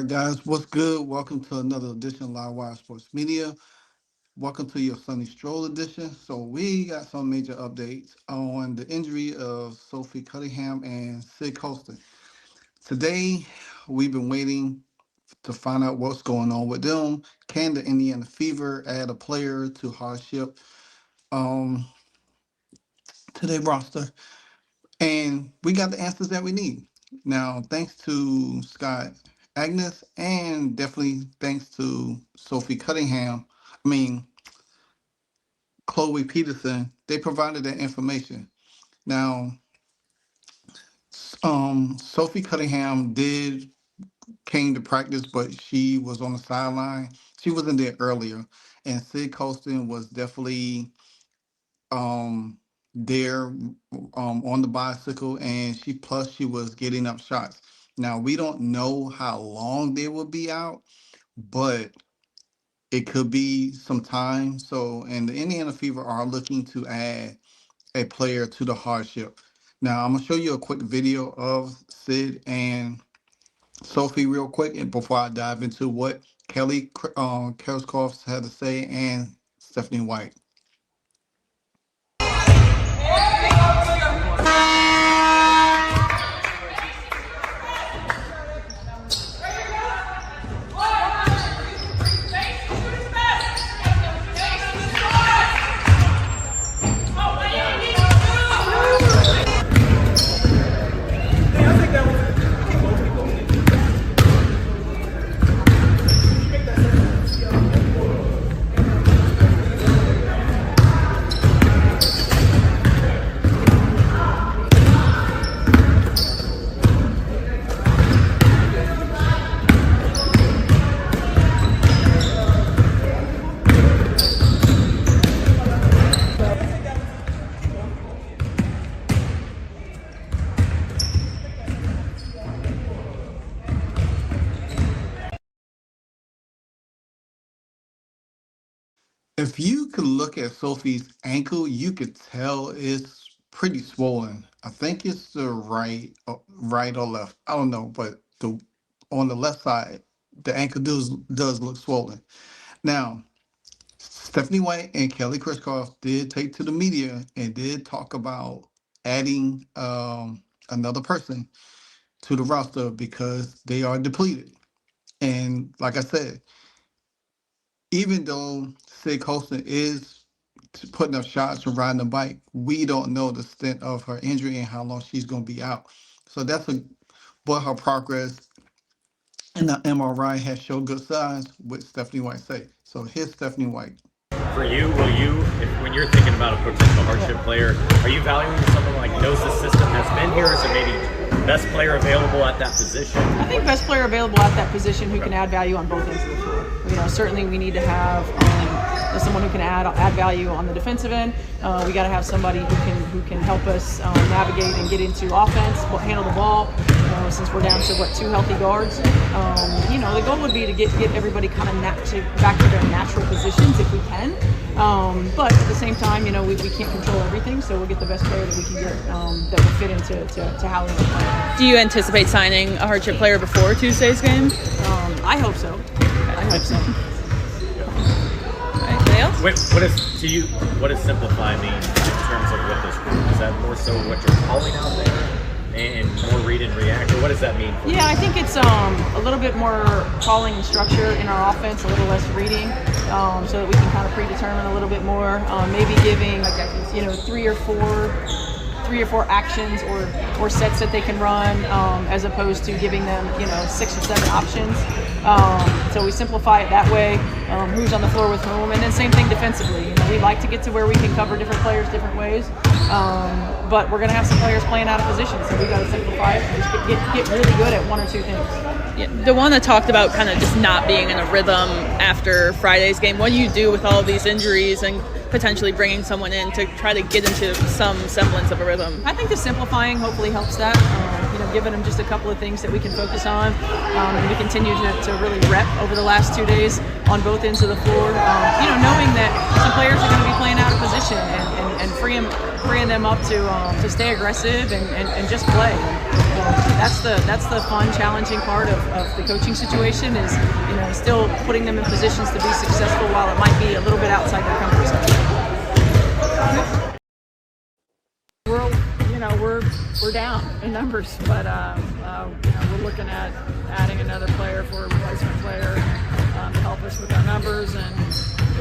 right, guys, what's good? Welcome to another edition of Live Wire Sports Media. Welcome to your Sunday Stroll edition. So we got some major updates on the injury of Sophie Cunningham and Sid Colston. Today, we've been waiting to find out what's going on with them. Can the Indiana Fever add a player to hardship um, to their roster? And we got the answers that we need. Now, thanks to Scott Agnes and definitely thanks to Sophie Cunningham, I mean, Chloe Peterson, they provided that information. Now, Sophie Cunningham did came to practice, but she was on the sideline. She wasn't there earlier. And Sid Colston was definitely there on the bicycle, and she was getting up shots. Now we don't know how long they will be out, but it could be some time. So, and the Indiana Fever are looking to add a player to the hardship. Now I'm gonna show you a quick video of Sid and Sophie real quick, and before I dive into what Krauskopf had to say and Stephanie White. If you could look at Sophie's ankle, you could tell it's pretty swollen. I think it's the right or left. I don't know, but the on the left side, the ankle does look swollen. Now, Stephanie White and Kelly Krauskopf did take to the media and did talk about adding another person to the roster because they are depleted. And like I said, even though Sid Colston is putting up shots and riding the bike, we don't know the extent of her injury and how long she's going to be out. So but her progress in the MRI has shown good signs, with Stephanie White say. So here's Stephanie White. For you, when you're thinking about a potential hardship player, are you valuing someone like knows the system, has been here, is it maybe best player available at that position? I think best player available at that position who can add value on both ends of the floor. Certainly we need to have someone who can add value on the defensive end. We got to have somebody who can help us navigate and get into offense, handle the ball. Since we're down to two healthy guards, the goal would be to get everybody kind of back to their natural positions if we can. But at the same time, we can't control everything, so we'll get the best player that we can get that will fit into how we play. Do you anticipate signing a hardship player before Tuesday's game? I hope so. I hope so. Anything else? What does simplify mean in terms of what this group? Is that more so what you're calling out there? And more read and react, or what does that mean? Yeah, I think it's a little bit more calling and structure in our offense, a little less reading, so that we can kind of predetermine a little bit more. Maybe giving three or four actions or sets that they can run, as opposed to giving them 6 or 7 options. So we simplify it that way. Who's on the floor with whom, and then same thing defensively. We like to get to where we can cover different players different ways, but we're going to have some players playing out of position, so we got to simplify it and just get really good at one or two things. Yeah, DeWanna talked about kind of just not being in a rhythm after Friday's game. What do you do with all of these injuries and potentially bringing someone in to try to get into some semblance of a rhythm? I think the simplifying hopefully helps that. given them just a couple of things that we can focus on, and we continue to really rep over the last 2 days on both ends of the floor. Knowing that some players are going to be playing out of position and freeing them up to stay aggressive and just play. That's the fun, challenging part of the coaching situation is still putting them in positions to be successful while it might be a little bit outside their comfort zone. We're down in numbers, but we're looking at adding another player for a replacement player to help us with our numbers and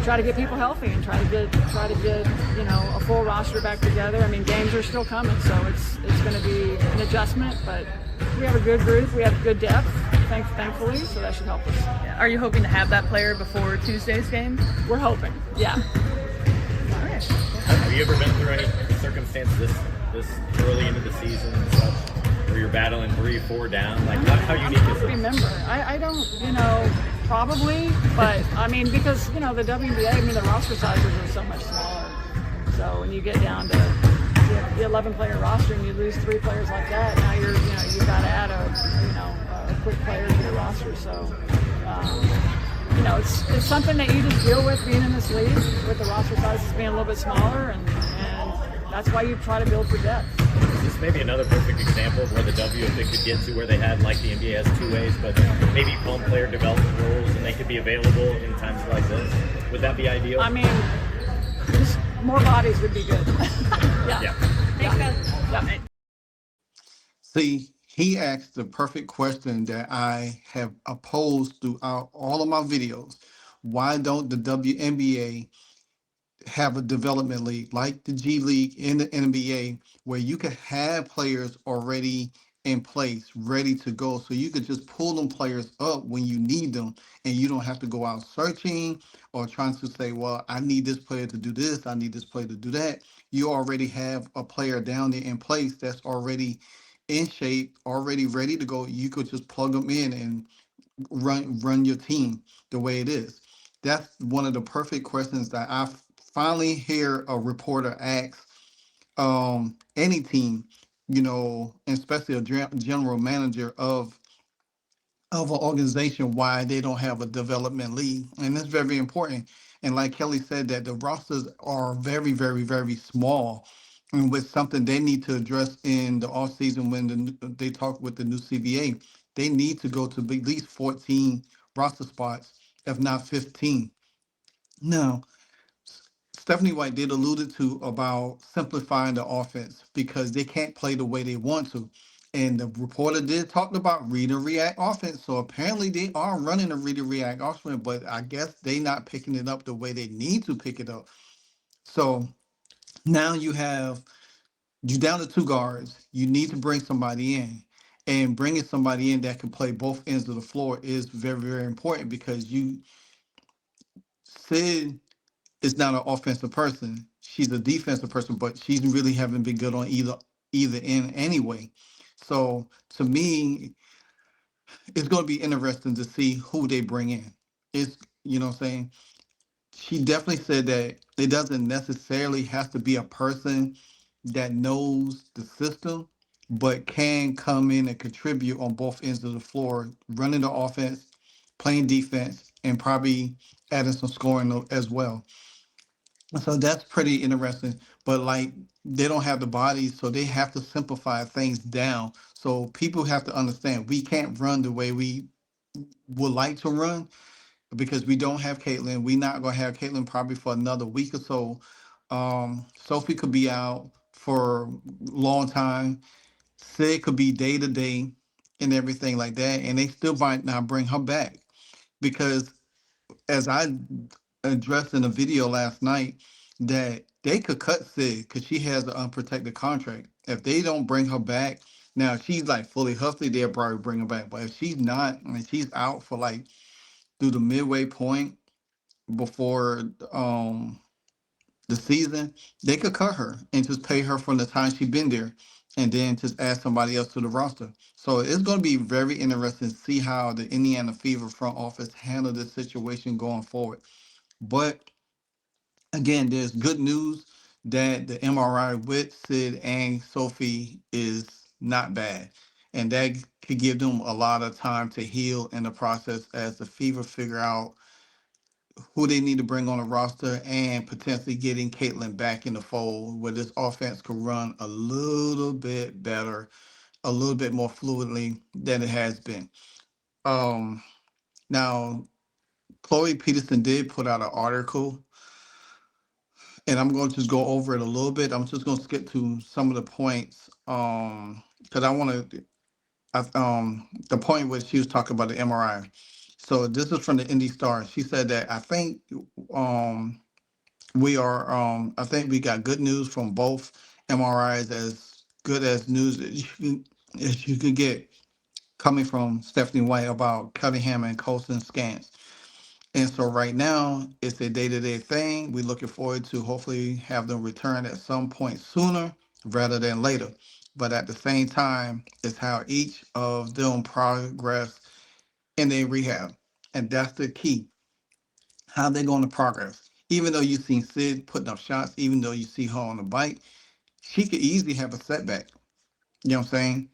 try to get people healthy and try to get a full roster back together. I mean, games are still coming, so it's going to be an adjustment, but we have a good group, we have good depth, thankfully, so that should help us. Yeah. Are you hoping to have that player before Tuesday's game? We're hoping, yeah. All right. Have you ever been through any circumstances this early into the season and such, where you're battling 3 or 4 down? Like, how unique is it? Remember, I don't, probably, but I mean, because the WNBA, the roster sizes are so much smaller. So when you get down to the 11-player roster and you lose 3 players like that, now you've got to add a quick player to your roster. So it's something that you just deal with being in this league, with the roster sizes being a little bit smaller, and that's why you try to build for depth. This may be another perfect example of where the WNBA could get to, where they had, like the NBA has 2 ways, but maybe home player development roles, and they could be available in times like this. Would that be ideal? I mean, just more bodies would be good. Yeah. Yeah. See, he asked the perfect question that I have opposed throughout all of my videos. Why don't the WNBA have a development league like the G League in the NBA where you could have players already in place, ready to go, so you could just pull them players up when you need them, and you don't have to go out searching or trying to say, well, I need this player to do this, I need this player to do that. You already have a player down there in place that's already in shape, already ready to go. You could just plug them in and run your team the way it is. That's one of the perfect questions that I finally hear a reporter ask any team, especially a general manager of an organization, why they don't have a development league. And that's very important. And like Kelly said, that the rosters are very, very, very small, and with something they need to address in the offseason when they talk with the new CBA, they need to go to at least 14 roster spots, if not 15. Now, Stephanie White did alluded to about simplifying the offense because they can't play the way they want to. And the reporter did talk about read and react offense. So apparently they are running a read and react offense, but I guess they not picking it up the way they need to pick it up. So now you down to 2 guards. You need to bring somebody in. And bringing somebody in that can play both ends of the floor is very, very important because Sid is not an offensive person. She's a defensive person, but she's really haven't been good on either end anyway. So to me, it's going to be interesting to see who they bring in. It's what I'm saying. She definitely said that it doesn't necessarily have to be a person that knows the system, but can come in and contribute on both ends of the floor, running the offense, playing defense, and probably adding some scoring as well. So that's pretty interesting. But like they don't have the bodies, so they have to simplify things down. So people have to understand we can't run the way we would like to run because we don't have Caitlin. We're not gonna have Caitlin probably for another week or so. Sophie could be out for a long time. Sid could be day to day and everything like that, and they still might not bring her back because as I addressed in a video last night, that they could cut Sid because she has an unprotected contract. If they don't bring her back, now if she's like fully healthy, they'll probably bring her back. But if she's not, and she's out for like through the midway point before the season, they could cut her and just pay her from the time she's been there and then just add somebody else to the roster. So it's going to be very interesting to see how the Indiana Fever front office handle this situation going forward. But again, there's good news that the MRI with Sid and Sophie is not bad. and that could give them a lot of time to heal in the process as the Fever figure out who they need to bring on the roster and potentially getting Caitlin back in the fold where this offense could run a little bit better, a little bit more fluidly than it has been. Um, Now, Chloe Peterson did put out an article, and I'm going to just go over it a little bit. I'm just going to skip to some of the points because I want to. The point was she was talking about the MRI. So this is from the Indy Star. She said that um, I think we got good news from both MRIs, as good as news as you could get coming from Stephanie White about Cunningham and Colson scans. And so right now it's a day-to-day thing. We're looking forward to hopefully have them return at some point sooner rather than later. But at the same time, it's how each of them progress in their rehab. And that's the key. How they're going to progress. Even though you've seen Sid putting up shots, even though you see her on the bike, she could easily have a setback. You know what I'm saying?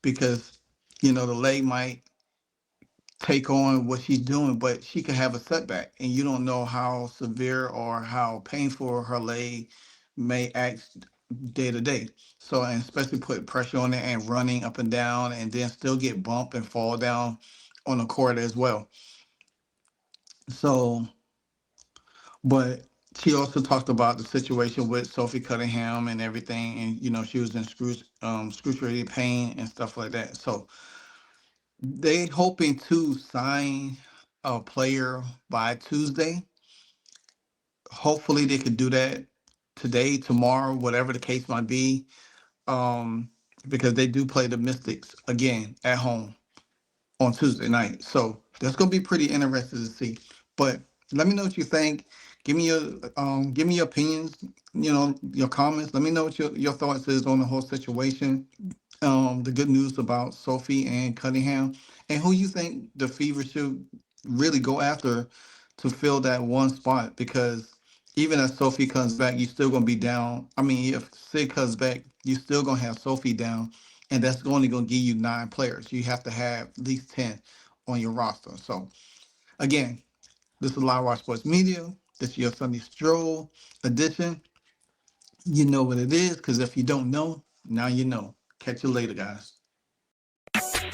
Because, the leg might take on what she's doing, but she could have a setback, and you don't know how severe or how painful her leg may act day to day. So, and especially put pressure on it and running up and down, and then still get bumped and fall down on the court as well. So, but she also talked about the situation with Sophie Cunningham and everything, and she was in excruciating pain and stuff like that. So they hoping to sign a player by Tuesday. Hopefully they could do that today, tomorrow, whatever the case might be. Um, because they do play the Mystics again at home on Tuesday night. So that's gonna be pretty interesting to see. But let me know what you think. Give me your opinions, your comments. Let me know what your thoughts is on the whole situation. The good news about Sophie and Cunningham, and who you think the Fever should really go after to fill that one spot. Because even if Sophie comes back, you're still going to be down. I mean, if Sid comes back, you're still going to have Sophie down, and that's only going to give you 9 players. You have to have at least 10 on your roster. So, again, this is Live Watch Sports Media. This is your Sunday Stroll edition. You know what it is, because if you don't know, now you know. Catch you later, guys.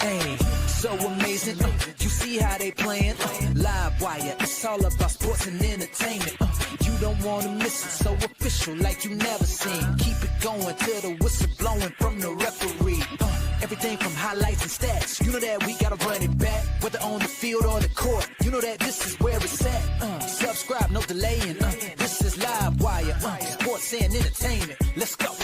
Hey, so amazing. You see how they playing? Live wire, it's all about sports and entertainment. You don't want to miss it, so official like you never seen. Keep it going till the whistle blowing from the referee. Everything from highlights and stats. You know that we gotta run it back, whether on the field or the court. You know that this is where it's at. Subscribe, no delaying. This is Live Wire, sports and entertainment. Let's go.